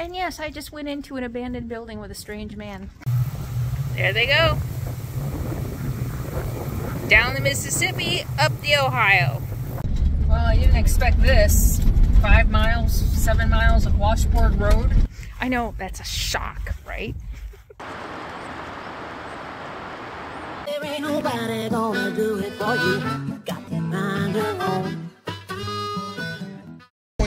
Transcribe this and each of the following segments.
And yes, I just went into an abandoned building with a strange man. There they go. Down the Mississippi, up the Ohio. Well, I didn't expect this. 5 miles, 7 miles of washboard road. I know, that's a shock, right? There ain't nobody gonna do it for you. Got to find your own.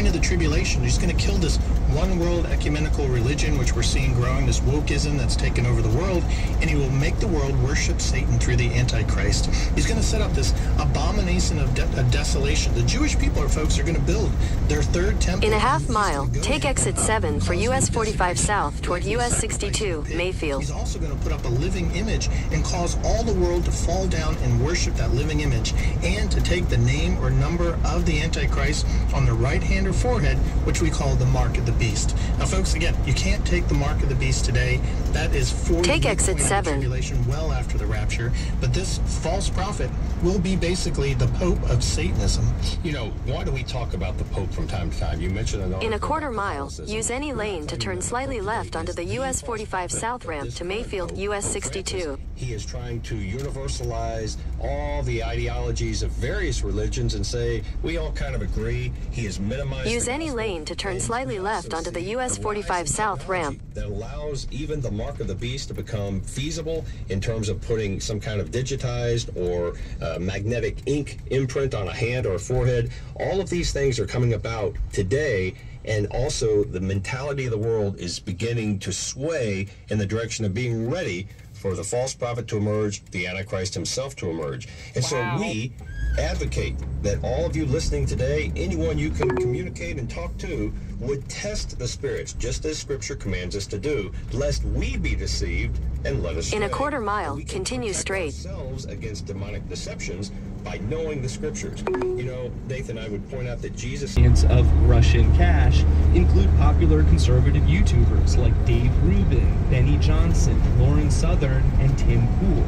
Of the tribulation, he's going to kill this one world ecumenical religion which we're seeing growing, this wokeism that's taken over the world, and he will make the world worship Satan through the Antichrist. He's going to set up this abomination of desolation. The Jewish people, folks, are going to build their third temple. In a half mile, take exit 7 for US 45 south toward US 62, Mayfield. He's also going to put up a living image and cause all the world to fall down and worship that living image, and to take the name or number of the Antichrist on the right hand or forehead, which we call the mark of the beast. Now, folks, again, you can't take the mark of the beast today. That is for take exit 7. Tribulation well after the rapture. But this false prophet will be basically the Pope of Satanism. You know, why do we talk about the Pope from time to time? You mentioned an in a quarter mile, use any lane to turn slightly left onto the US 45 south ramp to Mayfield, US 62. He is trying to universalize all the ideologies of various religions and say we all kind of agree. He is minimizing. Use any lane to turn slightly left onto the US 45 south ramp. That allows even the mark of the beast to become feasible in terms of putting some kind of digitized or magnetic ink imprint on a hand or a forehead. All of these things are coming about today, and also the mentality of the world is beginning to sway in the direction of being ready for the false prophet to emerge, the Antichrist himself to emerge. And so we advocate that all of you listening today, anyone you can communicate and talk to, would test the spirits, just as Scripture commands us to do, lest we be deceived and led astray. In a quarter mile, continue straight. Ourselves against demonic deceptions by knowing the Scriptures. You know, Nathan, I would point out that Jesus... of Russian cash include popular conservative YouTubers like Dave Rubin, Benny Johnson, Lauren Southern, and Tim Pool.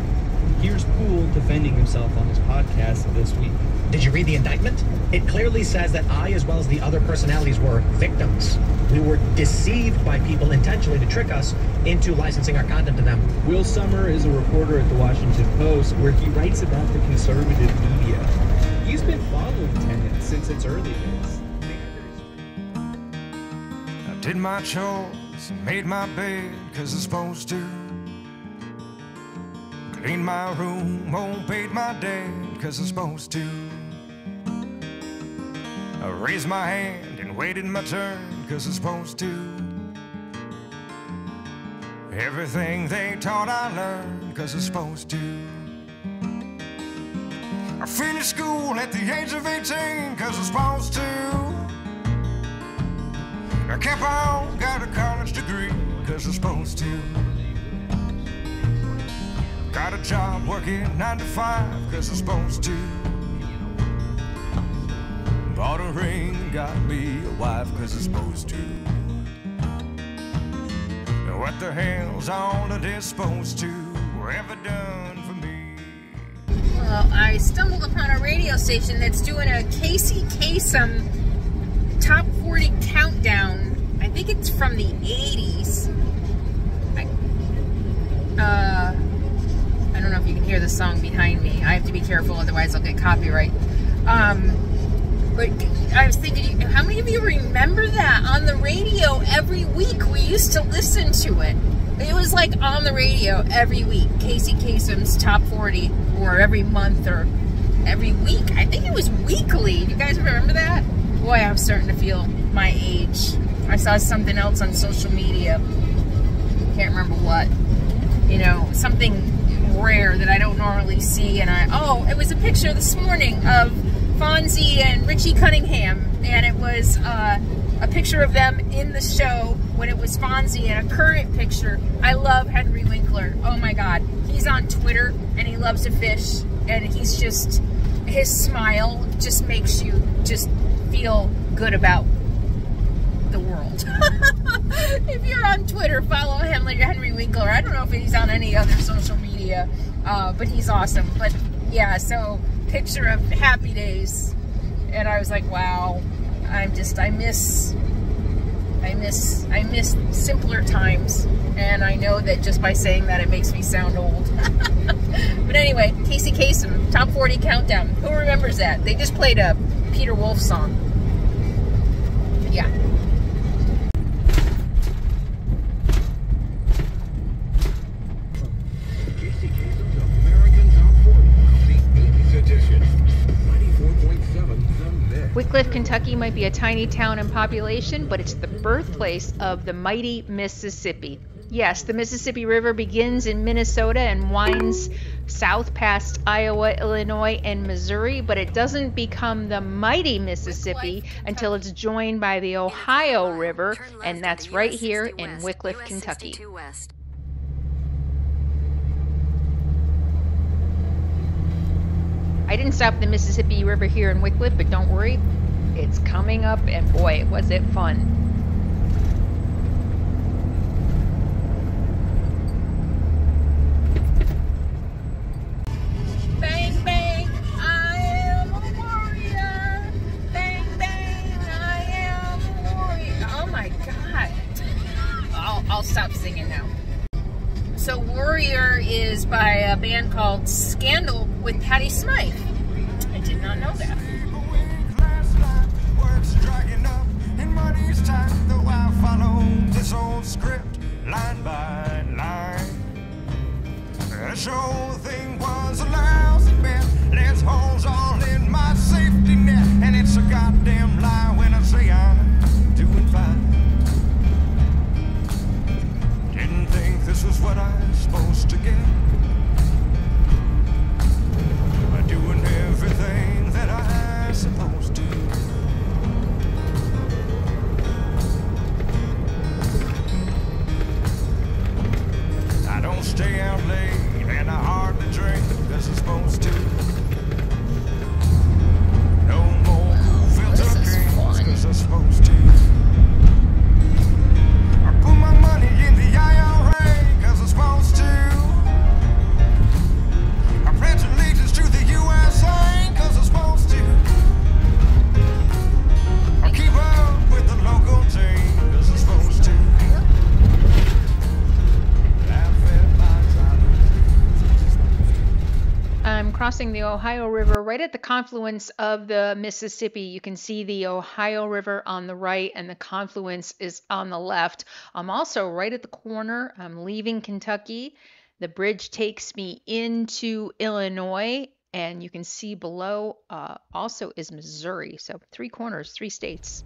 Here's Poole defending himself on his podcast this week. Did you read the indictment? It clearly says that I, as well as the other personalities, were victims. We were deceived by people intentionally to trick us into licensing our content to them. Will Sommer is a reporter at the Washington Post, where he writes about the conservative media. He's been following Tenet since its early days. I did my chores and made my bed 'cause I'm supposed to. Cleaned my room, paid my debt 'cause I'm supposed to. I raised my hand and waited my turn 'cause I'm supposed to. Everything they taught I learned 'cause I'm supposed to. I finished school at the age of 18 'cause I'm supposed to. I kept on, got a college degree 'cause I'm supposed to. Got a job working 9 to 5 'cause I'm supposed to. Bought a ring, got me a wife 'cause I'm supposed to. Now what the hell's all of this supposed to ever done for me? Well, I stumbled upon a radio station that's doing a Casey Kasem top 40 countdown. I think it's from the 80s. I don't know if you can hear the song behind me. I have to be careful, otherwise I'll get copyright. But I was thinking, how many of you remember that on the radio every week? We used to listen to it. It was like on the radio every week. Casey Kasem's top 40, or every month, or every week. I think it was weekly. Do you guys remember that? Boy, I'm starting to feel my age. I saw something else on social media. Can't remember what. You know, something rare that I don't normally see, and it was a picture this morning of Fonzie and Richie Cunningham, and it was a picture of them in the show when it was Fonzie, and a current picture. I love Henry Winkler. Oh my God, he's on Twitter and he loves to fish, and he's just, his smile just makes you just feel good about the world. If you're on Twitter, follow him, like Henry Winkler. I don't know if he's on any other social media, but he's awesome. But yeah, so picture of Happy Days, and I was like, wow, I miss I miss simpler times, and I know that just by saying that it makes me sound old. But anyway, Casey Kasem, Top 40 Countdown. Who remembers that? They just played a Peter Wolf song. Yeah. Casey Kasem's American Top 40, the 80s edition. 94.7 The Mix. Wycliffe, Kentucky might be a tiny town in population, but it's the birthplace of the mighty Mississippi. Yes, the Mississippi River begins in Minnesota and winds south past Iowa, Illinois, and Missouri, but it doesn't become the mighty Mississippi until it's joined by the Ohio River, and that's right here in Wycliffe, Kentucky. I didn't stop the Mississippi River here in Wycliffe, but don't worry, it's coming up, and boy, was it fun. Bang, bang, I am a warrior. Bang, bang, I am a warrior. Oh my God. I'll stop singing now. So Warrior is by a band called Scandal with Patti Smythe. I did not know that. Words dragging up in money's time, though I follow this old script line by line. This whole thing was a lousy bet. Let's holes all in my safety net, and it's a goddamn lie when I say I'm doing fine. Didn't think this was what I was supposed to get. By doing everything that I'm supposed to. I don't stay out late, and I hardly drink as I'm supposed to. No more filter games as I'm supposed to. I put my money in the IRA as I'm supposed to. I pledge allegiance to the USA as I'm supposed to. I keep up with the local team as I'm supposed to. I'm crossing the Ohio River right at the confluence of the Mississippi. You can see the Ohio River on the right and the confluence is on the left. I'm also right at the corner. I'm leaving Kentucky. The bridge takes me into Illinois, and you can see below also is Missouri. So 3 corners, 3 states.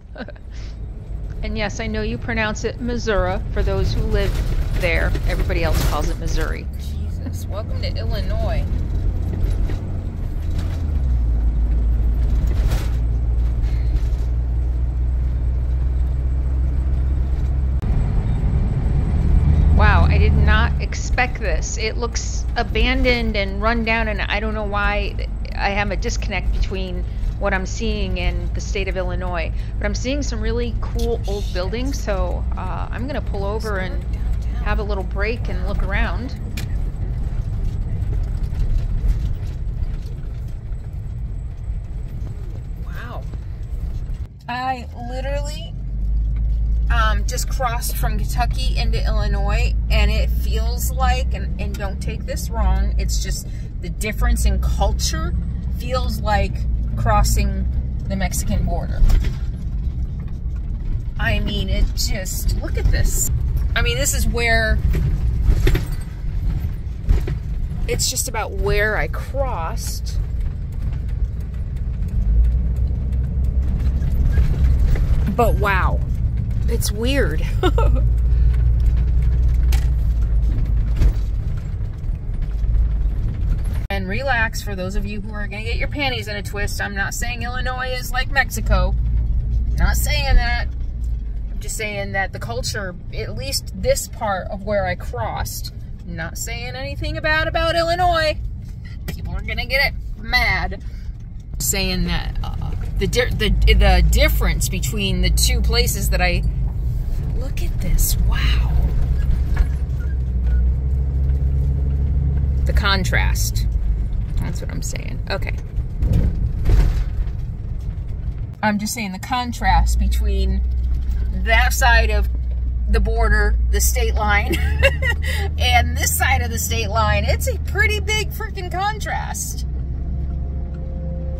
And yes, I know you pronounce it Missouri for those who live there. Everybody else calls it Missouri. Jesus, welcome to Illinois. Wow, I did not expect this. It looks abandoned and run down, and I don't know why I have a disconnect between what I'm seeing and the state of Illinois. But I'm seeing some really cool old buildings, so I'm going to pull over and have a little break and look around. Wow. I literally just crossed from Kentucky into Illinois, and it feels like, and don't take this wrong, it's just the difference in culture feels like crossing the Mexican border. I mean, it just, look at this. I mean, this is where, it's just about where I crossed. But wow. It's weird. And relax, for those of you who are going to get your panties in a twist. I'm not saying Illinois is like Mexico. Not saying that. I'm just saying that the culture, at least this part of where I crossed, not saying anything bad about Illinois. People are going to get it mad. Saying that the difference between the two places that I... Look at this. Wow. The contrast. That's what I'm saying. Okay. I'm just saying the contrast between that side of the border, the state line, and this side of the state line. It's a pretty big freaking contrast.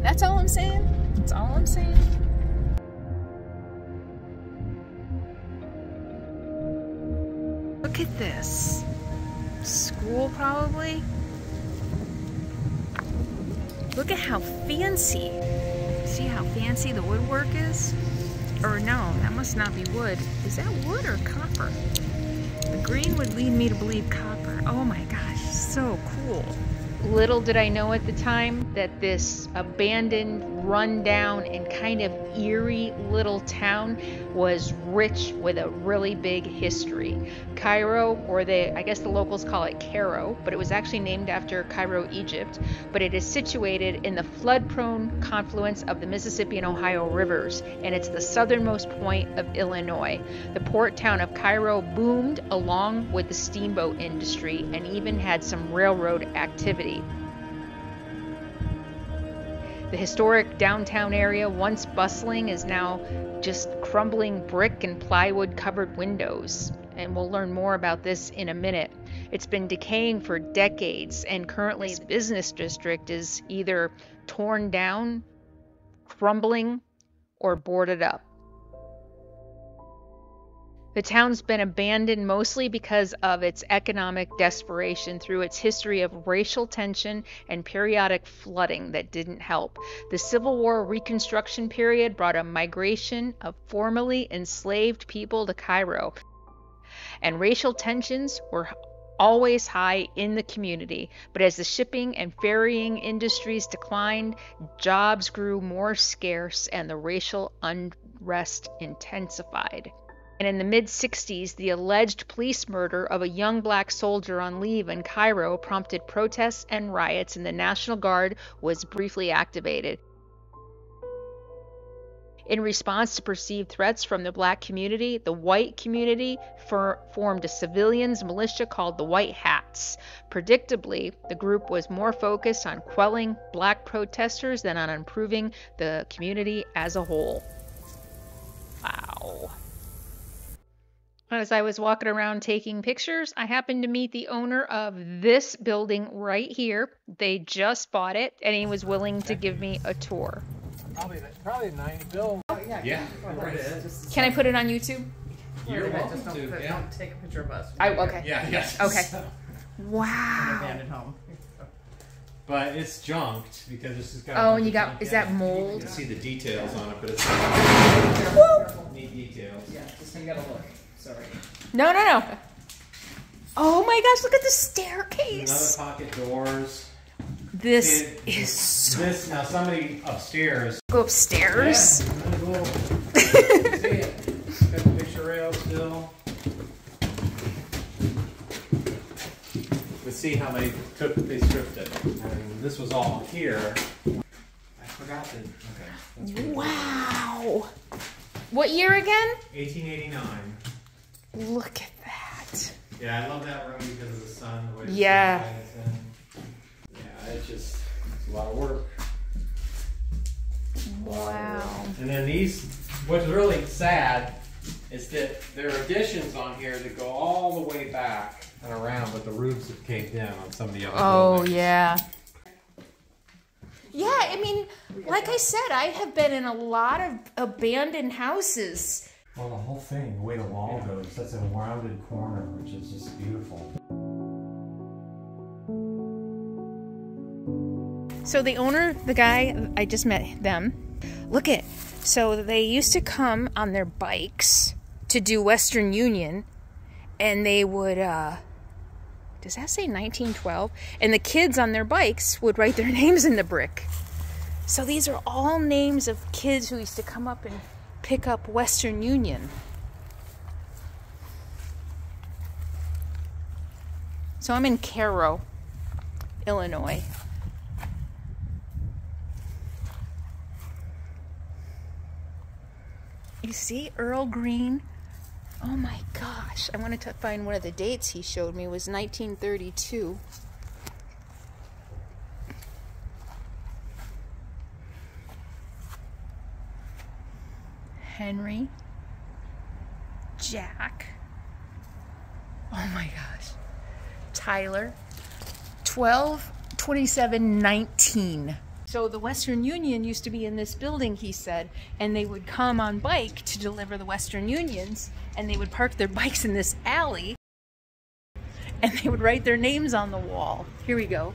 That's all I'm saying. That's all I'm saying. Look at this. School, probably. Look at how fancy. See how fancy the woodwork is? Or no, that must not be wood. Is that wood or copper? The green would lead me to believe copper. Oh my gosh, so cool. Little did I know at the time that this abandoned, run-down, and kind of eerie little town was rich with a really big history. Cairo, or I guess the locals call it Cairo, but it was actually named after Cairo, Egypt, but it is situated in the flood-prone confluence of the Mississippi and Ohio rivers, and it's the southernmost point of Illinois. The port town of Cairo boomed along with the steamboat industry and even had some railroad activity. The historic downtown area, once bustling, is now just crumbling brick and plywood covered windows. And we'll learn more about this in a minute. It's been decaying for decades, and currently the business district is either torn down, crumbling, or boarded up. The town's been abandoned mostly because of its economic desperation through its history of racial tension and periodic flooding that didn't help. The Civil War Reconstruction period brought a migration of formerly enslaved people to Cairo, and racial tensions were always high in the community. But as the shipping and ferrying industries declined, jobs grew more scarce and the racial unrest intensified. And in the mid-60s, the alleged police murder of a young black soldier on leave in Cairo prompted protests and riots, and the National Guard was briefly activated. In response to perceived threats from the black community, the white community formed a civilians militia called the White Hats. Predictably, the group was more focused on quelling black protesters than on improving the community as a whole. Wow. As I was walking around taking pictures, I happened to meet the owner of this building right here. They just bought it, and he was willing to give me a tour. Probably 9 bill. Yeah. Can I put it on YouTube? You're welcome to. Yeah. Don't take a picture of us. Okay. Yeah. Yes. Okay. Wow. Abandoned home. But it's junked because this has got. Oh, and you got, is that mold? You can see the details on it, but it's neat details. Yeah, just you gotta look. Sorry. No. Oh my gosh, look at the staircase. Another pocket doors. This is so... This, now somebody upstairs. Go upstairs? Yeah. See it. Got the picture rail still. But see how they stripped it. And this was all here. I forgot to, okay. Wow. What year again? 1889. Look at that. Yeah, I love that room because of the sun. The way Yeah. sunlight is in. Yeah, it's a lot of work. Wow. And then these, what's really sad is that there are additions on here that go all the way back and around, but the roofs have caved in on some of the other buildings. Yeah. Yeah, I mean, like I said, I have been in a lot of abandoned houses. Well, the whole thing, the way the wall goes, that's a rounded corner, which is just beautiful. So the owner, the guy, I just met them. Look at, so they used to come on their bikes to do Western Union, and they would, does that say 1912? And the kids on their bikes would write their names in the brick. So these are all names of kids who used to come up and pick up Western Union. So I'm in Cairo, Illinois. You see Earl Green? Oh my gosh. I wanted to find one of the dates he showed me. It was 1932. Henry. Jack. Oh my gosh. Tyler. 12/27/19. So the Western Union used to be in this building, he said, and they would come on bike to deliver the Western Unions, and they would park their bikes in this alley, and they would write their names on the wall. Here we go.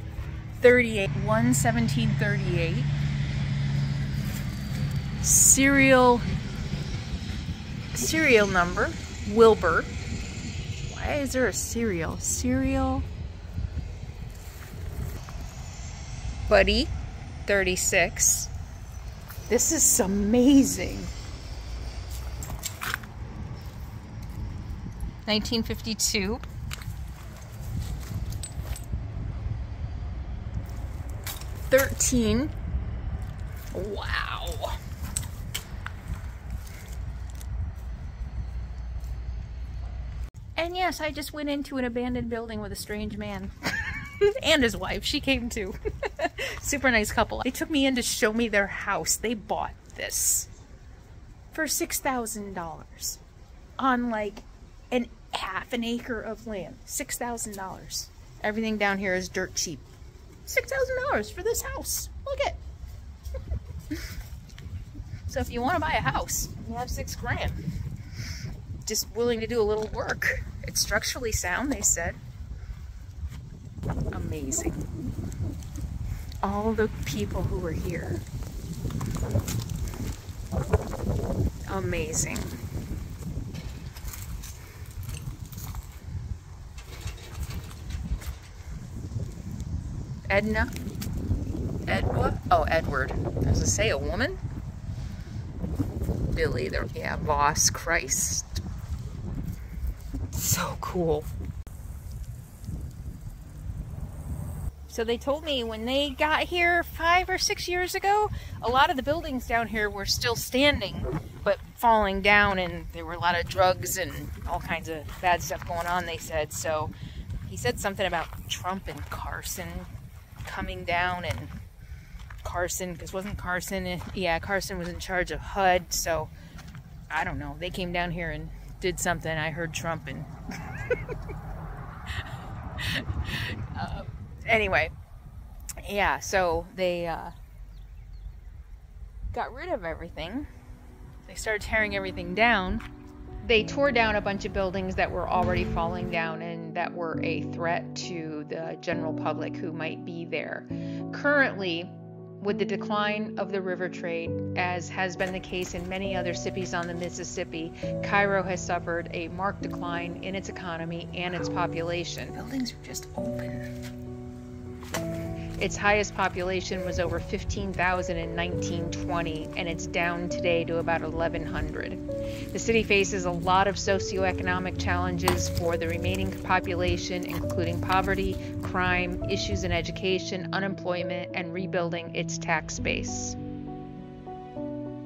1/17/38. Serial number, Wilbur. Why is there a serial? Serial. Buddy, 36. This is amazing. 1952. 13. Wow. And yes, I just went into an abandoned building with a strange man. And his wife. She came too. Super nice couple. They took me in to show me their house. They bought this for $6,000 on like half an acre of land. $6,000. Everything down here is dirt cheap. $6,000 for this house. Look it. So if you want to buy a house, you have $6 grand. Just willing to do a little work. It's structurally sound, they said. Amazing. All the people who were here. Amazing. Edna? Edwa? Oh, Edward. I was gonna say a woman? Billy, yeah, Voss, Christ. So cool. So they told me when they got here 5 or 6 years ago, a lot of the buildings down here were still standing, but falling down, and there were a lot of drugs and all kinds of bad stuff going on, they said. So he said something about Trump and Carson coming down, and Carson, because wasn't Carson, yeah, Carson was in charge of HUD, so I don't know. They came down here and did something. I heard Trump and anyway, yeah, so they got rid of everything. They started tearing everything down. They tore down a bunch of buildings that were already falling down and that were a threat to the general public who might be there. Currently, with the decline of the river trade, as has been the case in many other cities on the Mississippi, Cairo has suffered a marked decline in its economy and its population. Buildings are just open. Its highest population was over 15,000 in 1920, and it's down today to about 1,100. The city faces a lot of socioeconomic challenges for the remaining population, including poverty, crime, issues in education, unemployment, and rebuilding its tax base.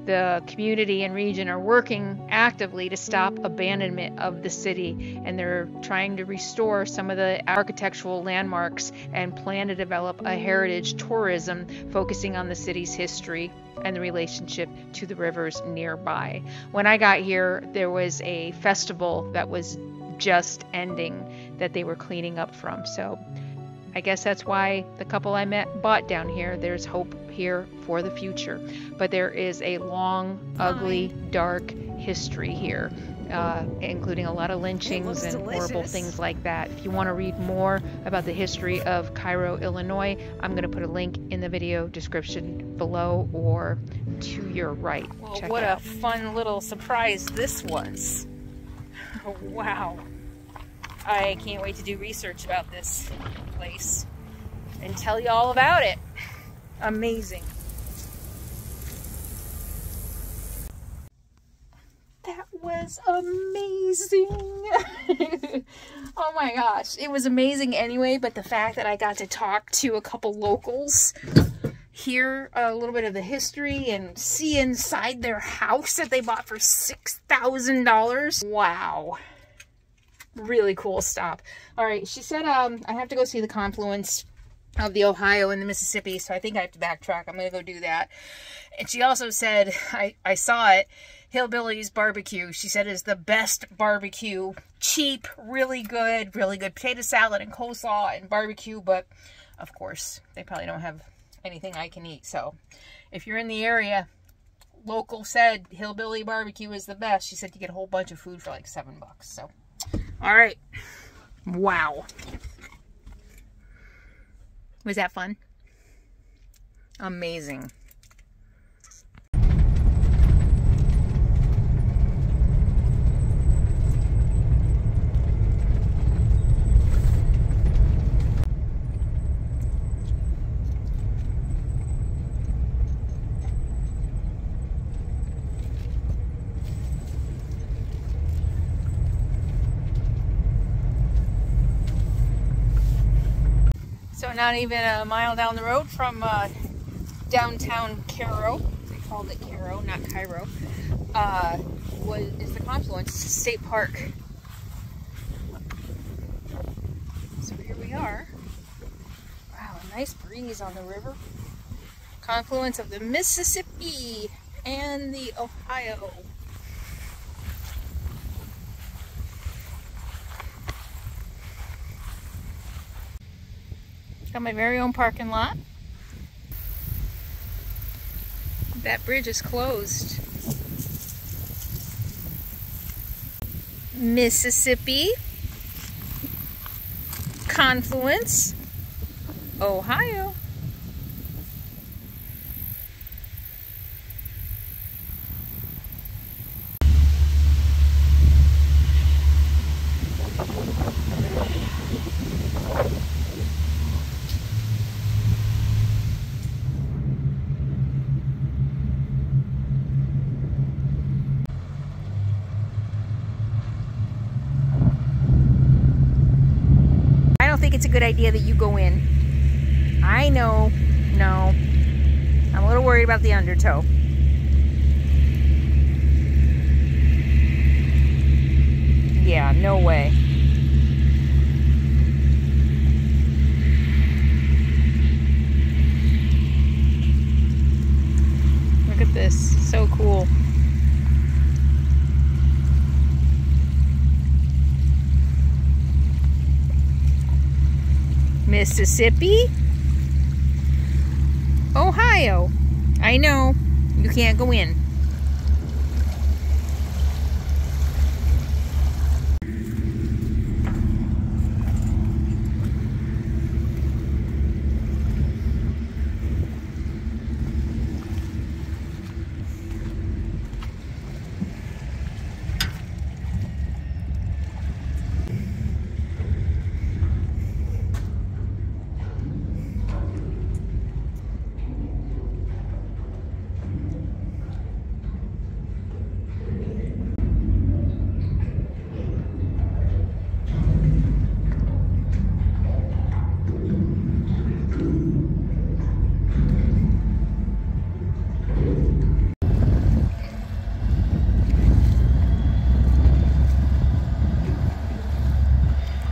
The community and region are working actively to stop abandonment of the city, and they're trying to restore some of the architectural landmarks and plan to develop a heritage tourism focusing on the city's history and the relationship to the rivers nearby. When I got here, there was a festival that was just ending that they were cleaning up from. So I guess that's why the couple I met bought down here. There's hope here for the future. But there is a long, ugly, dark history here, including a lot of lynchings and horrible things like that. If you want to read more about the history of Cairo, Illinois, I'm going to put a link in the video description below or to your right. Well, check what a fun little surprise this was. Oh, wow. I can't wait to do research about this place and tell you all about it. Amazing. That was amazing. Oh my gosh. It was amazing anyway, but the fact that I got to talk to a couple locals, hear a little bit of the history, and see inside their house that they bought for $6,000. Wow. Really cool stop. All right, she said I have to go see the confluence of the Ohio and the Mississippi, so I think I have to backtrack. I'm going to go do that. And she also said, I saw it, Hillbilly's barbecue, she said, is the best barbecue. Cheap, really good potato salad and coleslaw and barbecue, but of course, they probably don't have anything I can eat. So if you're in the area, local said Hillbilly barbecue is the best. She said you get a whole bunch of food for like $7. So, all right. Wow. Was that fun? Amazing. So not even a mile down the road from downtown Cairo, they called it Cairo, not Cairo, is the Confluence State Park. So here we are. Wow, a nice breeze on the river. Confluence of the Mississippi and the Ohio. Got my very own parking lot. That bridge is closed. Mississippi, Confluence, Ohio. It's a good idea that you go in. I know, no. I'm a little worried about the undertow. Yeah, no way. Look at this, so cool. Mississippi, Ohio. I know, you can't go in.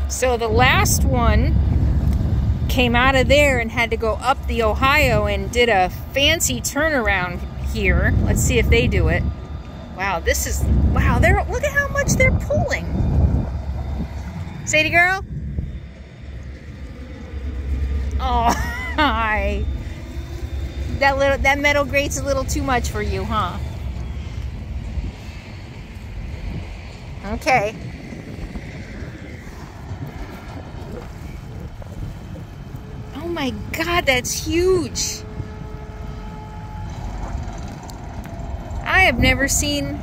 So the last one came out of there and had to go up the Ohio and did a fancy turnaround here. Let's see if they do it. Wow, this is, wow, look at how much they're pulling. Sadie girl? Oh, hi. That metal grate's a little too much for you, huh? Okay. Oh my God, that's huge. I have never seen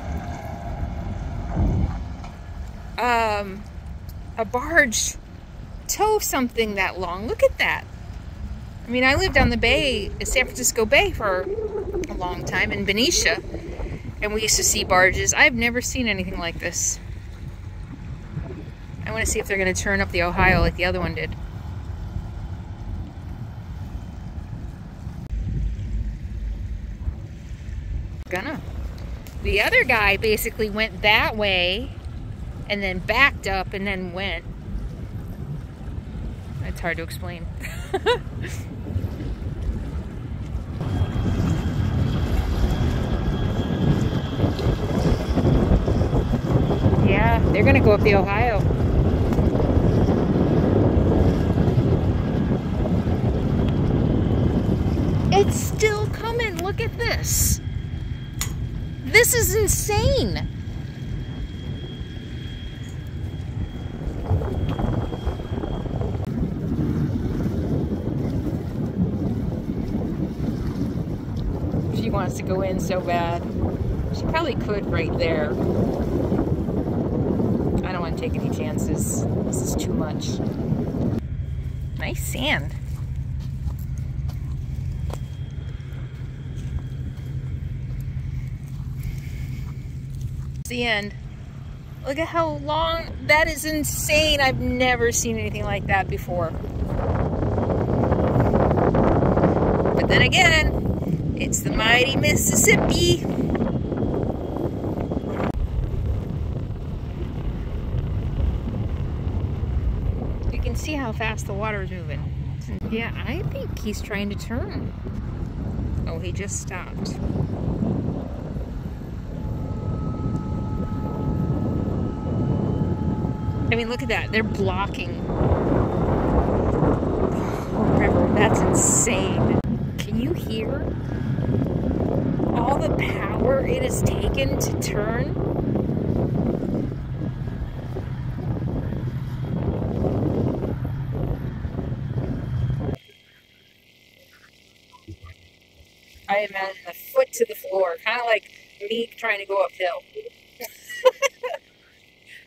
a barge tow something that long. Look at that. I mean, I lived on the bay, San Francisco Bay, for a long time in Benicia, and we used to see barges. I've never seen anything like this. I want to see if they're going to turn up the Ohio like the other one did. The other guy basically went that way and then backed up and then went. It's hard to explain. They're gonna go up the Ohio. It's still coming. Look at this. This is insane. She wants to go in so bad. She probably could right there. I don't want to take any chances. This is too much. Nice sand. The end. Look at how long. That is insane. I've never seen anything like that before. But then again, it's the mighty Mississippi. You can see how fast the water is moving. Yeah, I think he's trying to turn. Oh, he just stopped. I mean, look at that. They're blocking the whole river. That's insane. Can you hear all the power it has taken to turn? I imagine a foot to the floor, kind of like me trying to go uphill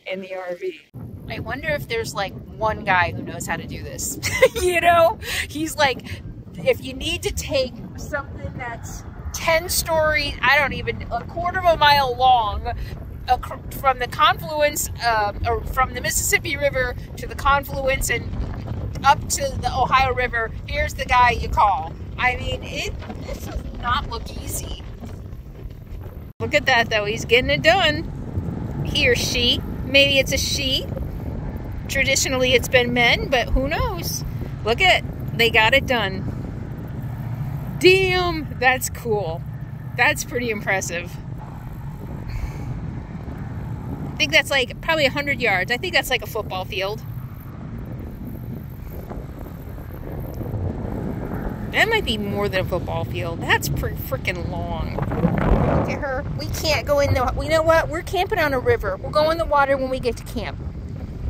in the RV. I wonder if there's like one guy who knows how to do this. You know, he's like, if you need to take something that's 10 stories, I don't even, a quarter of a mile long, from the confluence, or from the Mississippi River to the confluence and up to the Ohio River, here's the guy you call. I mean, this does not look easy. Look at that though, he's getting it done. He or she, maybe it's a she. Traditionally it's been men, but who knows? Look at, they got it done. Damn, that's cool. That's pretty impressive. I think that's like probably 100 yards. I think that's like a football field. That might be more than a football field. That's pretty freaking long. Look at her. We can't go in the, you know what? We're camping on a river. We'll go in the water when we get to camp.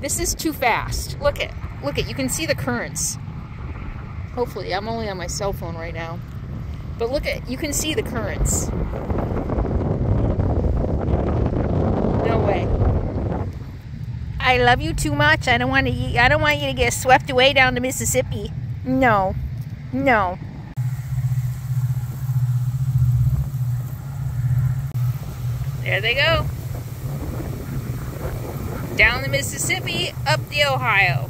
This is too fast. Look at, you can see the currents. Hopefully, I'm only on my cell phone right now. But look at, you can see the currents. No way. I love you too much. I don't want you to get swept away down to Mississippi. No. No. There they go. Down the Mississippi, up the Ohio.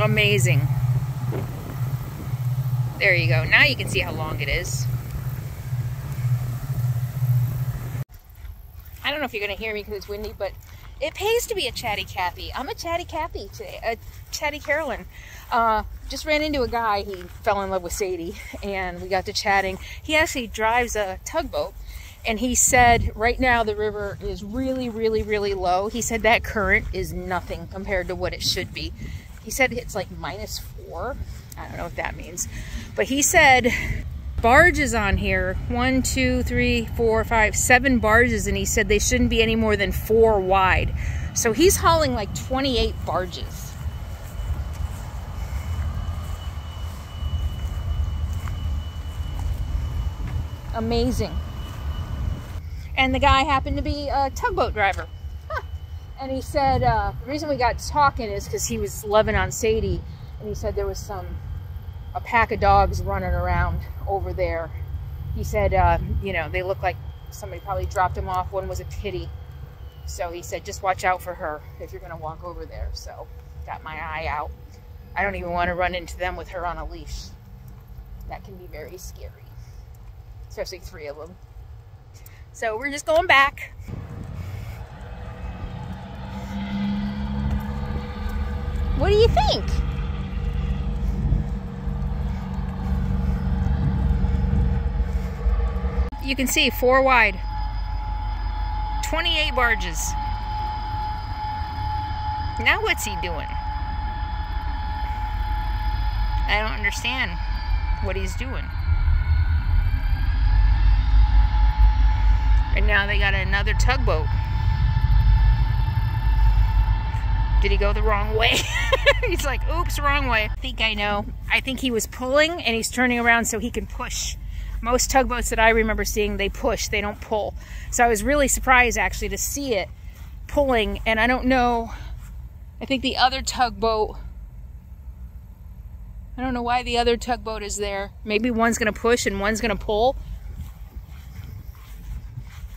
Amazing. There you go. Now you can see how long it is. I don't know if you're going to hear me because it's windy, but it pays to be a chatty Cathy. I'm a chatty Cathy today, a chatty Carolyn. Just ran into a guy. He fell in love with Sadie, and we got to chatting. He actually drives a tugboat. And he said right now the river is really, really, really low. He said that current is nothing compared to what it should be. He said it's like -4. I don't know what that means. But he said barges on here, 1, 2, 3, 4, 5, 7 barges. And he said they shouldn't be any more than 4 wide. So he's hauling like 28 barges. Amazing. And the guy happened to be a tugboat driver. Huh. And he said, the reason we got talking is because he was loving on Sadie. And he said there was a pack of dogs running around over there. He said, you know, they look like somebody probably dropped them off. One was a kitty. So he said, just watch out for her if you're going to walk over there. So got my eye out. I don't even want to run into them with her on a leash. That can be very scary. Especially 3 of them. So we're just going back. What do you think? You can see 4 wide. 28 barges. Now what's he doing? I don't understand what he's doing. And now they got another tugboat. Did he go the wrong way? He's like, oops, wrong way. I think I know. I think he was pulling and he's turning around so he can push. Most tugboats that I remember seeing, they push, they don't pull. So I was really surprised actually to see it pulling, and I don't know, I think the other tugboat, I don't know why the other tugboat is there. Maybe one's gonna push and one's gonna pull.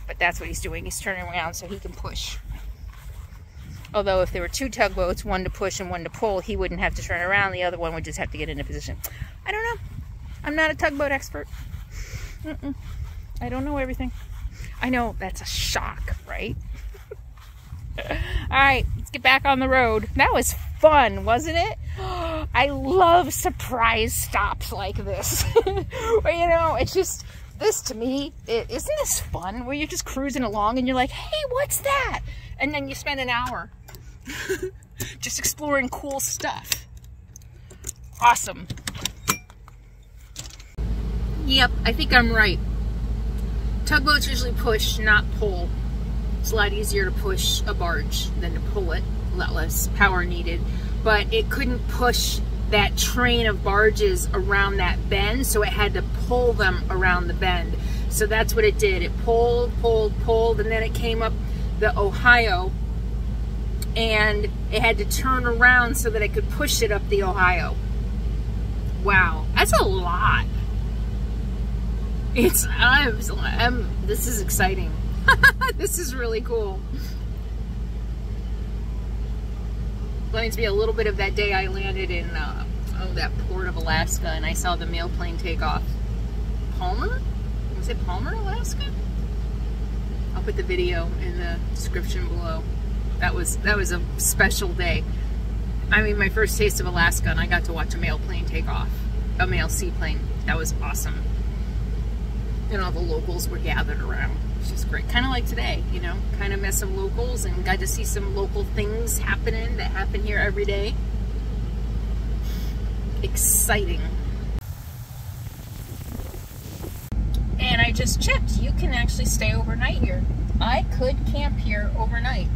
But that's what he's doing, he's turning around so he can push. Although if there were two tugboats, one to push and one to pull, he wouldn't have to turn around, the other one would just have to get into position. I don't know, I'm not a tugboat expert. I don't know everything. I know that's a shock, right? Alright, let's get back on the road. That was fun, wasn't it? I love surprise stops like this. Well, you know, it's just, this to me, isn't this fun? Where you're just cruising along and you're like, hey, what's that? And then you spend an hour just exploring cool stuff. Awesome. Yep, I think I'm right. Tugboats usually push, not pull. It's a lot easier to push a barge than to pull it. A lot less power needed. But it couldn't push that train of barges around that bend, so it had to pull them around the bend. So that's what it did. It pulled, pulled, pulled, and then it came up the Ohio, and it had to turn around so that it could push it up the Ohio. Wow, that's a lot. This is exciting. This is really cool. Reminds me a little bit of that day I landed in that port of Alaska and I saw the mail plane take off. Palmer? Was it Palmer, Alaska? I'll put the video in the description below. That was a special day. I mean, my first taste of Alaska, and I got to watch a mail plane take off. A mail seaplane. That was awesome. And all the locals were gathered around. It's just great. Kind of like today, you know, kind of met some locals and got to see some local things happening that happen here every day. Exciting. And I just checked. You can actually stay overnight here. I could camp here overnight.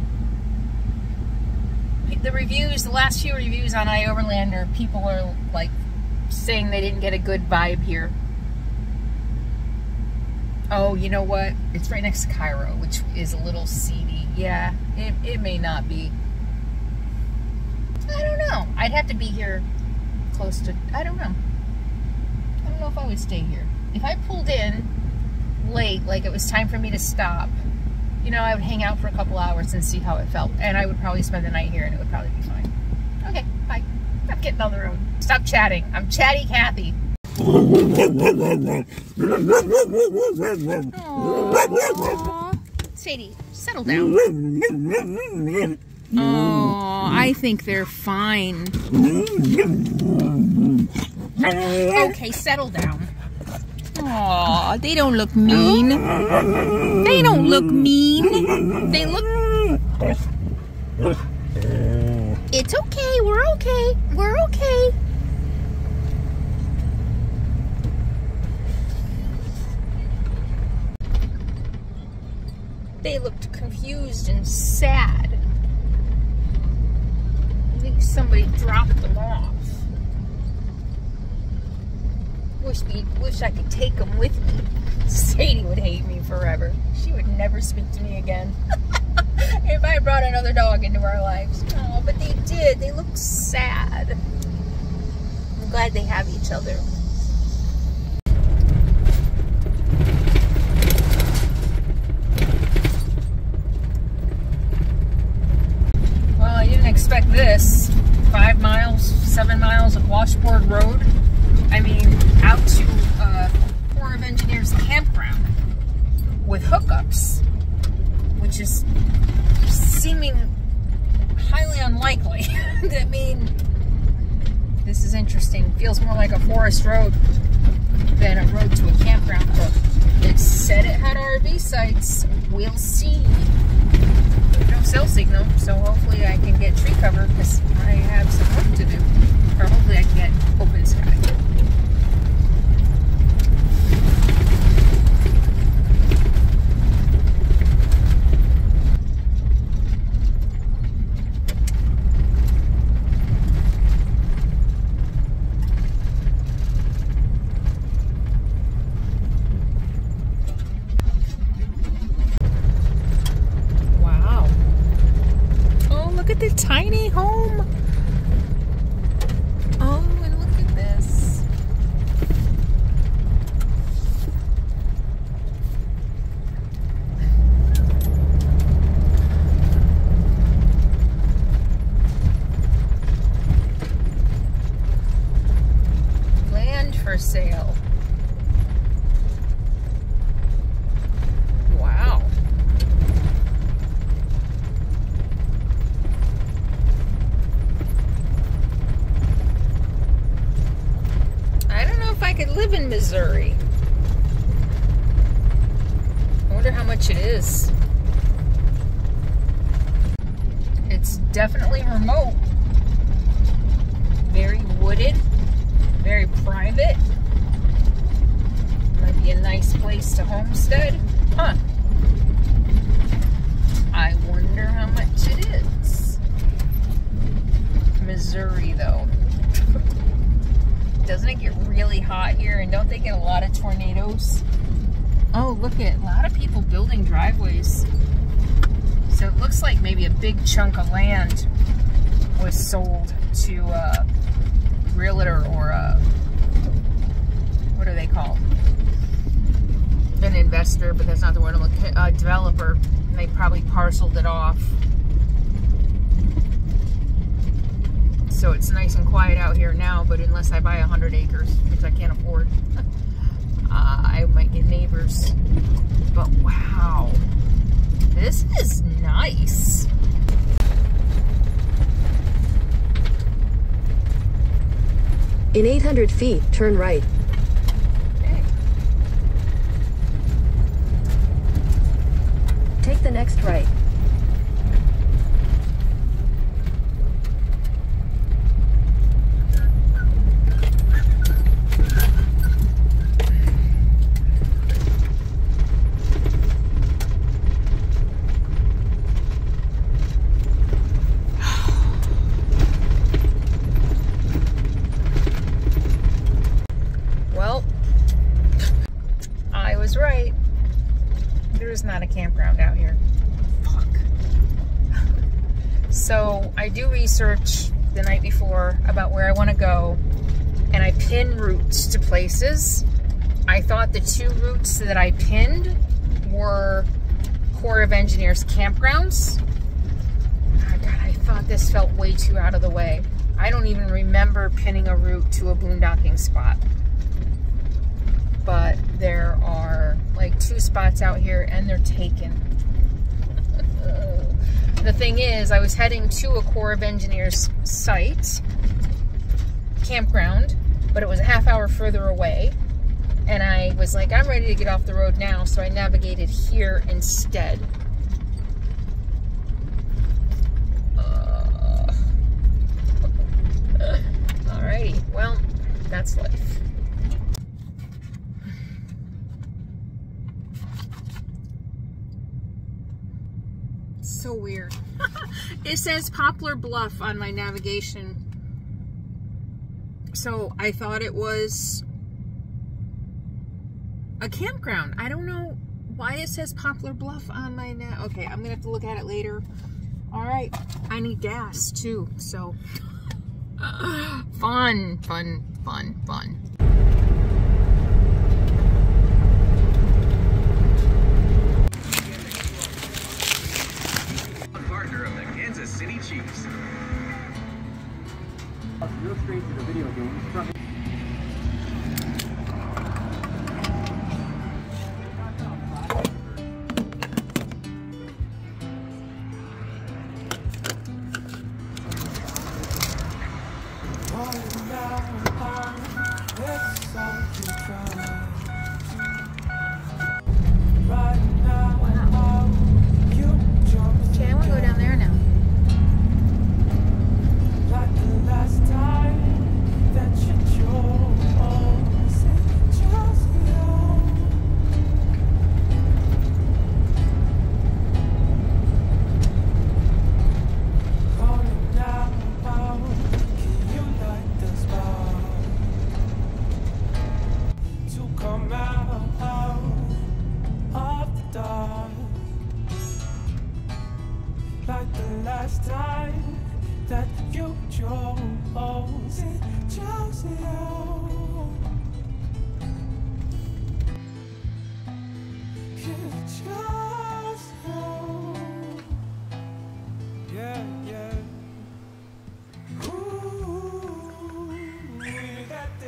The reviews, the last few reviews on iOverlander, people are like saying they didn't get a good vibe here. Oh, you know what? It's right next to Cairo, which is a little seedy. Yeah, it may not be. I don't know. I'd have to be here close to, I don't know. I don't know if I would stay here. If I pulled in late, like it was time for me to stop, you know, I would hang out for a couple hours and see how it felt. And I would probably spend the night here and it would probably be fine. Okay, bye. I'm getting on the road. Stop chatting. I'm Chatty Cathy. Aww. Sadie, settle down. Oh, I think they're fine. Okay, settle down. Aw, they don't look mean. They don't look mean. They look... It's okay, we're okay. We're okay. They looked confused and sad. I think somebody dropped them off. Wish I could take them with me. Sadie would hate me forever. She would never speak to me again. If I brought another dog into our lives. Oh, but they did. They look sad. I'm glad they have each other. Well, I didn't expect this. 5 miles, 7 miles of washboard road. I mean, out to Corps of Engineers campground with hookups, which is seeming highly unlikely. I mean, this is interesting. Feels more like a forest road than a road to a campground, but it said it had RV sites. We'll see. There's no cell signal, so hopefully I can get tree cover because I have some work to do. Or hopefully I can get open sky. The tiny home. Oh, and look at this. Land for sale. Wow. I could live in Missouri. I wonder how much it is. It's definitely remote. Very wooded. Very private. Might be a nice place to homestead. Huh. I wonder how much it is. Missouri, though. Doesn't it get really hot here? And don't they get a lot of tornadoes? Oh, look at a lot of people building driveways. So it looks like maybe a big chunk of land was sold to a realtor or a, what are they called? An investor, but that's not the word I'm looking at. A developer. And they probably parceled it off. So it's nice and quiet out here now, but unless I buy 100 acres, which I can't afford, I might get neighbors. But wow, this is nice. In 800 feet, turn right. Okay. Take the next right. Not a campground out here. Fuck. So I do research the night before about where I want to go, and I pin routes to places. I thought the 2 routes that I pinned were Corps of Engineers campgrounds. Oh, God, I thought this felt way too out of the way. I don't even remember pinning a route to a boondocking spot. But there are like 2 spots out here and they're taken. The thing is, I was heading to a Corps of Engineers site, campground, but it was a half hour further away. And I was like, I'm ready to get off the road now, so I navigated here instead. Alrighty, well, that's life. So weird. It says Poplar Bluff on my navigation. So I thought it was a campground. I don't know why it says Poplar Bluff on my okay, I'm gonna have to look at it later. All right, I need gas too, so fun. Partner of the Kansas City Chiefs. Real straight to the video games. that you chose. Chose you. You chose you. Yeah, yeah. Ooh, that day.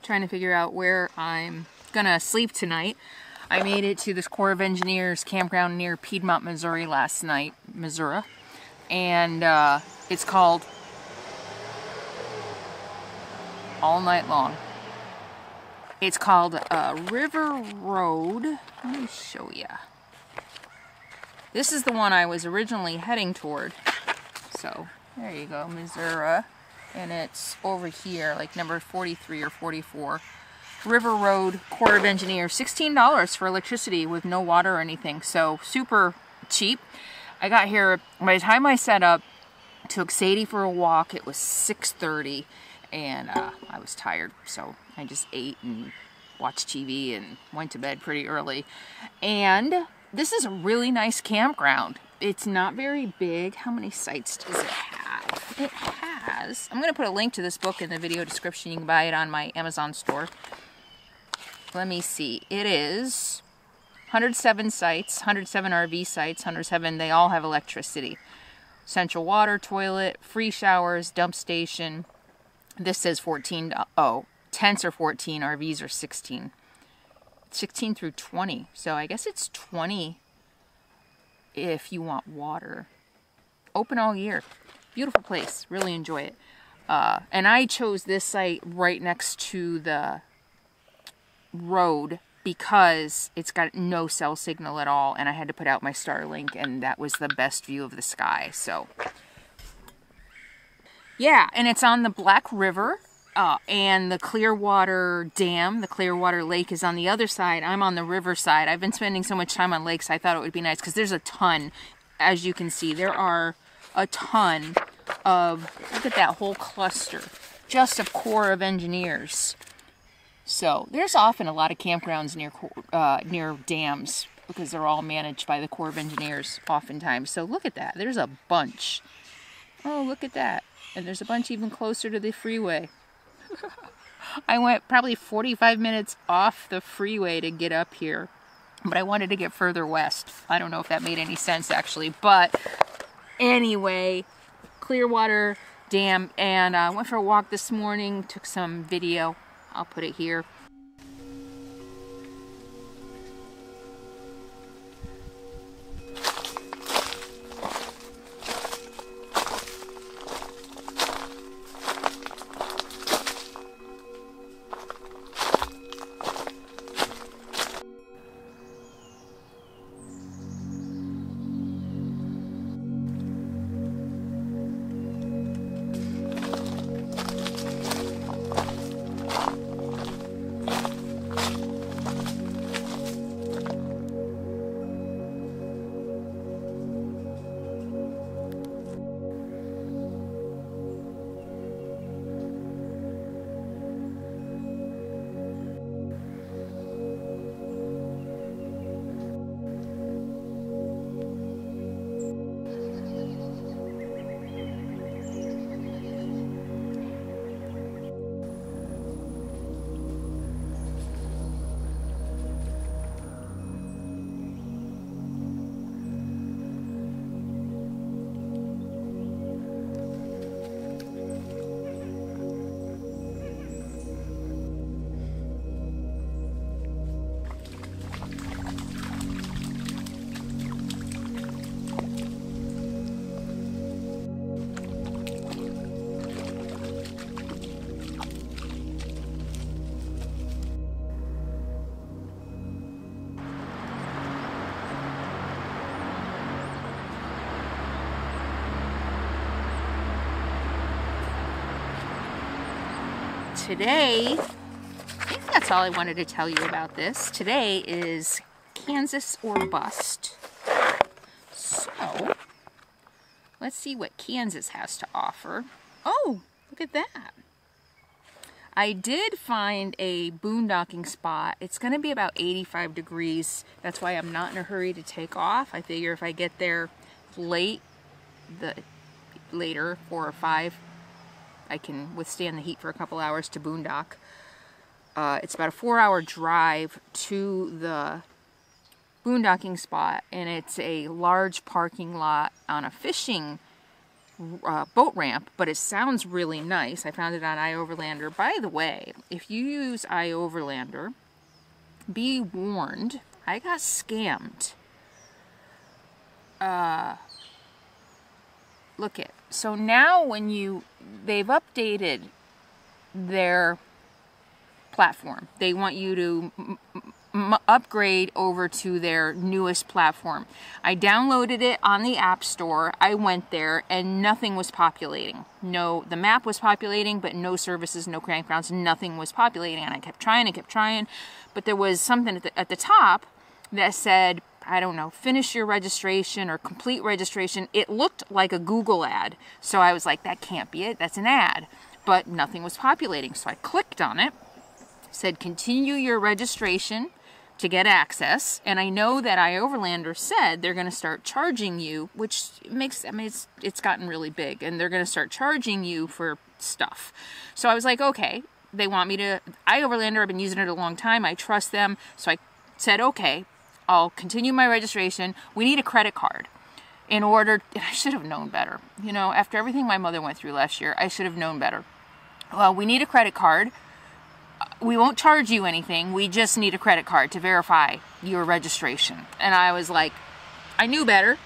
Trying to figure out where I'm gonna sleep tonight. I made it to this Corps of Engineers campground near Piedmont, Missouri last night, Missouri, and it's called All Night Long. It's called River Road. Let me show you. This is the one I was originally heading toward. So there you go, Missouri. And it's over here, like number 43 or 44. River Road, Corps of Engineers, $16 for electricity with no water or anything. So super cheap. I got here, by the time I set up, took Sadie for a walk. It was 6:30 and I was tired. So I just ate and watched TV and went to bed pretty early. And this is a really nice campground. It's not very big. How many sites does it have? It has, I'm going to put a link to this book in the video description. You can buy it on my Amazon store. Let me see. It is 107 sites, 107 RV sites, 107, they all have electricity. Central water, toilet, free showers, dump station. This says 14, oh, tents are 14, RVs are 16. 16 through 20, so I guess it's 20 if you want water. Open all year. Beautiful place. Really enjoy it. And I chose this site right next to the road because it's got no cell signal at all, and I had to put out my Starlink, and that was the best view of the sky. So yeah, and it's on the Black River, and the Clearwater Dam, the Clearwater Lake is on the other side. I'm on the river side. I've been spending so much time on lakes, I thought it would be nice because there's a ton. As you can see, there are a ton of, look at that whole cluster, just of Corps of Engineers. So there's often a lot of campgrounds near dams because they're all managed by the Corps of Engineers oftentimes. So look at that. There's a bunch. Oh, look at that. And there's a bunch even closer to the freeway. I went probably 45 minutes off the freeway to get up here, but I wanted to get further west. I don't know if that made any sense actually, but anyway, Clearwater Dam, and I went for a walk this morning, took some video. I'll put it here. today, I think that's all I wanted to tell you about this. Today is Kansas or bust. So, let's see what Kansas has to offer. Oh, look at that. I did find a boondocking spot. It's going to be about 85 degrees. That's why I'm not in a hurry to take off. I figure if I get there later, 4 or 5, I can withstand the heat for a couple hours to boondock. It's about a 4-hour drive to the boondocking spot, and it's a large parking lot on a fishing boat ramp, but it sounds really nice. I found it on iOverlander. By the way, if you use iOverlander, be warned, I got scammed. Look it. So now when they've updated their platform. They want you to upgrade over to their newest platform. I downloaded it on the App Store. I went there and nothing was populating. No, the map was populating, but no services, no campgrounds, nothing was populating. And I kept trying, but there was something at the top that said, I don't know, finish your registration or complete registration. It looked like a Google ad. So I was like, that can't be it. That's an ad. But nothing was populating. So I clicked on it, said continue your registration to get access. And I know that iOverlander said they're going to start charging you, which makes, I mean, it's gotten really big, and they're going to start charging you for stuff. So I was like, okay, they want me to, iOverlander, I've been using it a long time. I trust them. So I said, okay, I'll continue my registration. We need a credit card in order, I should have known better. You know, after everything my mother went through last year, I should have known better. Well, we need a credit card. We won't charge you anything. We just need a credit card to verify your registration. And I was like, I knew better,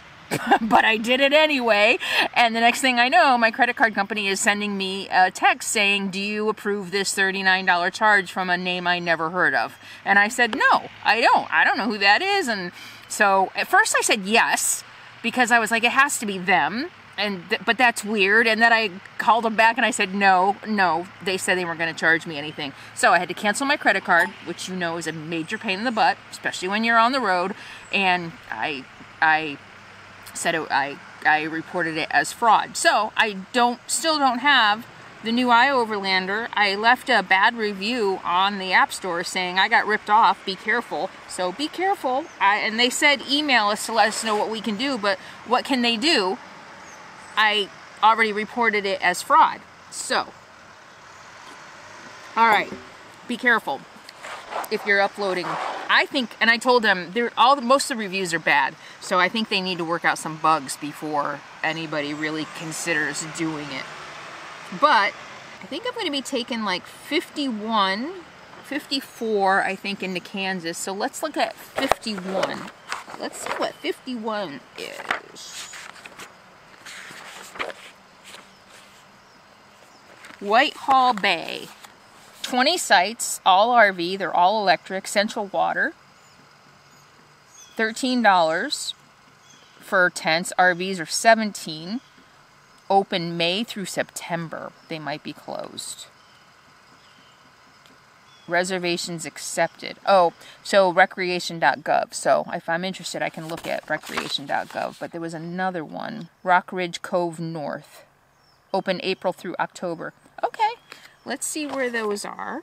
but I did it anyway. And the next thing I know, my credit card company is sending me a text saying, do you approve this $39 charge from a name I never heard of? And I said, no, I don't. I don't know who that is. And so at first I said yes, because I was like, it has to be them. But that's weird. And then I called them back and I said, no, they said they weren't going to charge me anything. So I had to cancel my credit card, which you know is a major pain in the butt, especially when you're on the road. And I said I reported it as fraud. So I still don't have the new iOverlander. I left a bad review on the App Store saying I got ripped off, be careful. So be careful. And they said email us to let us know what we can do, but what can they do? I already reported it as fraud. So, all right, be careful if you're uploading. I think, and I told them, most of the reviews are bad, so I think they need to work out some bugs before anybody really considers doing it. But I think I'm going to be taking like 54, I think, into Kansas. So let's look at 51. Let's see what 51 is. Whitehall Bay, 20 sites, all RV, they're all electric, central water, $13 for tents, RVs are $17, open May through September, they might be closed. Reservations accepted. Oh, so recreation.gov, so if I'm interested I can look at recreation.gov, but there was another one, Rock Ridge Cove North, open April through October. Okay, let's see where those are.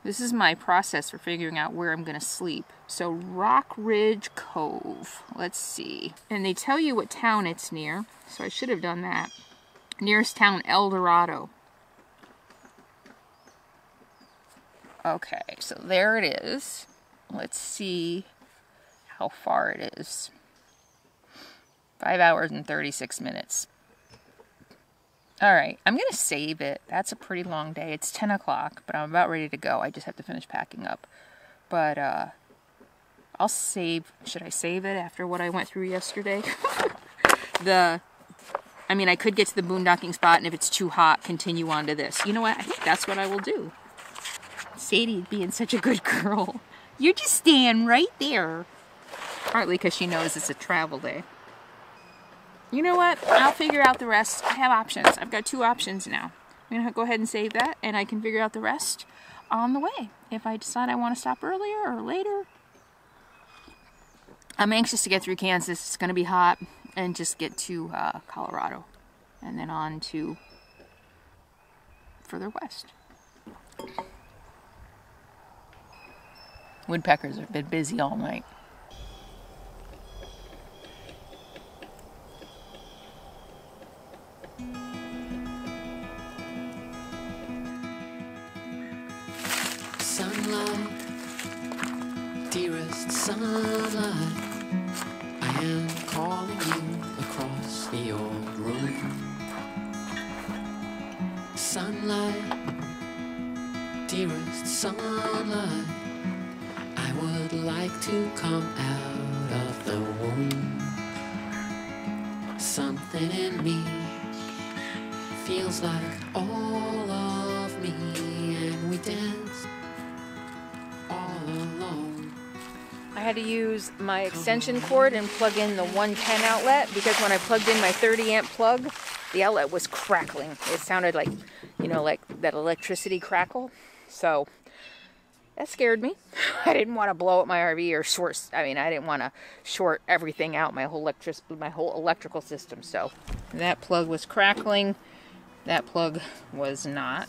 This is my process for figuring out where I'm going to sleep. So Rock Ridge Cove, let's see. And they tell you what town it's near, so I should have done that. Nearest town, El Dorado. Okay, so there it is. Let's see how far it is. 5 hours and 36 minutes. All right, I'm going to save it. That's a pretty long day. It's 10 o'clock, but I'm about ready to go. I just have to finish packing up. But I'll save. Should I save it after what I went through yesterday? I mean, I could get to the boondocking spot, and if it's too hot, continue on to this. You know what? I think that's what I will do. Sadie being such a good girl. You just stand right there. Partly because she knows it's a travel day. You know what? I'll figure out the rest. I have options. I've got 2 options now. I'm going to go ahead and save that, and I can figure out the rest on the way. If I decide I want to stop earlier or later. I'm anxious to get through Kansas. It's going to be hot, and just get to Colorado, and then on to further west. Woodpeckers have been busy all night. Sunlight, dearest sunlight, I am calling you across the old room. Sunlight, dearest sunlight, I would like to come out of the womb. Something in me feels like all of me, and we dance all alone. I had to use my extension cord and plug in the 110 outlet, because when I plugged in my 30 amp plug, the outlet was crackling. It sounded like, you know, like that electricity crackle. So that scared me. I didn't want to blow up my RV or short. I mean, I didn't want to short everything out, my whole electrical system. So that plug was crackling. That plug was not.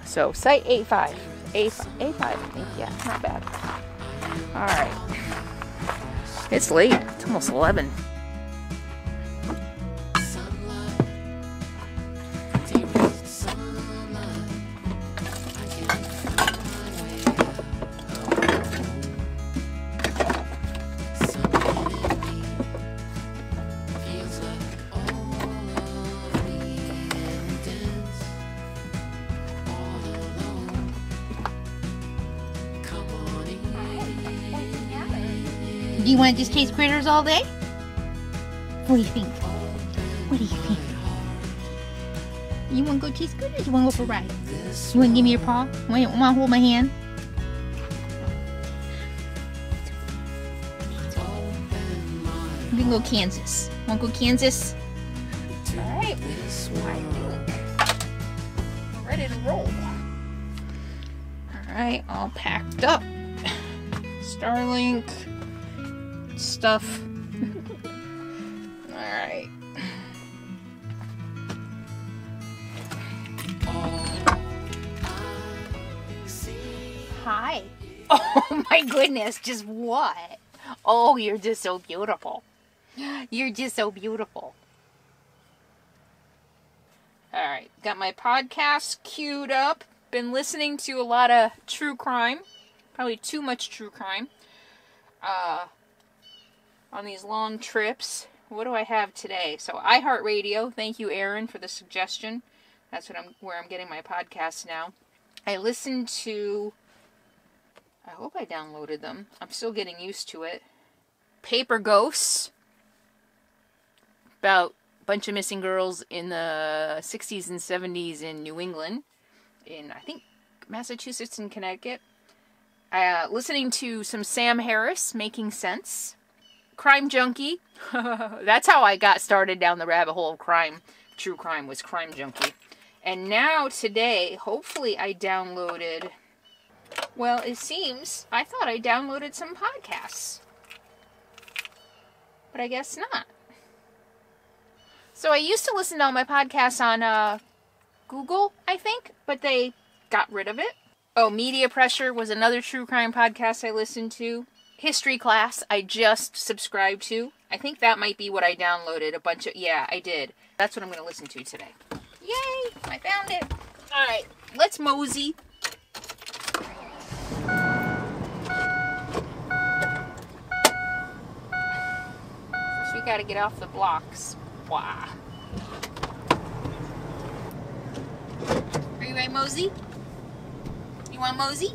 So site A5, I think, yeah, not bad. All right, it's late. It's almost 11. Do you want to just chase critters all day? What do you think? What do you think? You want to go chase critters or you want to go for a ride? You want to give me your paw? Want to hold my hand? We can go Kansas. Want to go Kansas? Alright, ready to roll. Alright, all packed up. Starlink stuff. Alright. Hi. Oh my goodness, just what? Oh, you're just so beautiful. You're just so beautiful. Alright, got my podcast queued up. Been listening to a lot of true crime. Probably too much true crime. On these long trips. What do I have today? So iHeartRadio. Thank you, Aaron, for the suggestion. That's where I'm getting my podcasts now. I listened to, I hope I downloaded them. I'm still getting used to it. Paper Ghosts. About a bunch of missing girls in the 60s and 70s in New England. In, I think, Massachusetts and Connecticut. Listening to some Sam Harris, Making Sense. Crime Junkie. That's how I got started down the rabbit hole of crime. True crime was Crime Junkie. And now, today, hopefully I downloaded... Well, it seems I thought I downloaded some podcasts. But I guess not. So I used to listen to all my podcasts on Google, I think. But they got rid of it. Oh, Media Pressure was another true crime podcast I listened to. History Class, I just subscribed to. I think that might be what I downloaded. A bunch of... Yeah, I did. That's what I'm going to listen to today. Yay! I found it. Alright, let's mosey. First, we got to get off the blocks. Wow. Are you ready, Mosey? You want mosey?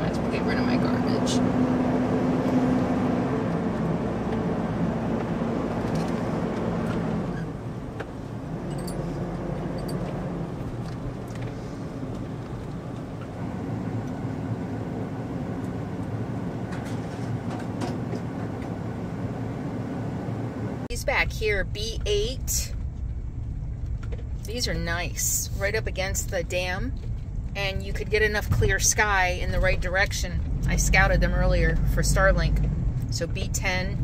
Let's get rid of my garbage. These back here, B8. These are nice, right up against the dam, and you could get enough clear sky in the right direction. I scouted them earlier for Starlink. So B10,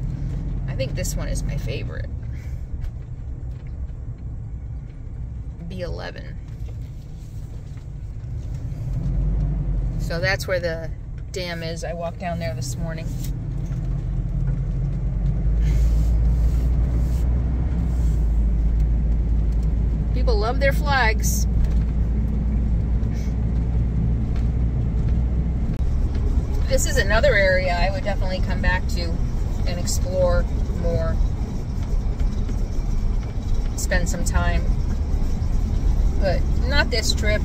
I think this one is my favorite. B11. So that's where the dam is. I walked down there this morning. People love their flags. This is another area I would definitely come back to and explore more. Spend some time. But not this trip.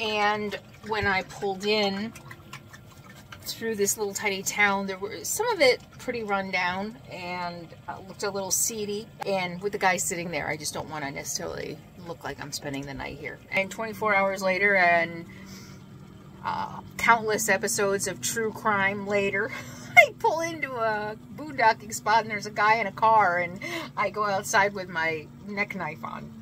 And when I pulled in through this little tiny town, there were some of it pretty run down and looked a little seedy. And with the guy sitting there, I just don't want to necessarily look like I'm spending the night here. And 24 hours later, and countless episodes of true crime later, I pull into a boondocking spot and there's a guy in a car, and I go outside with my neck knife on.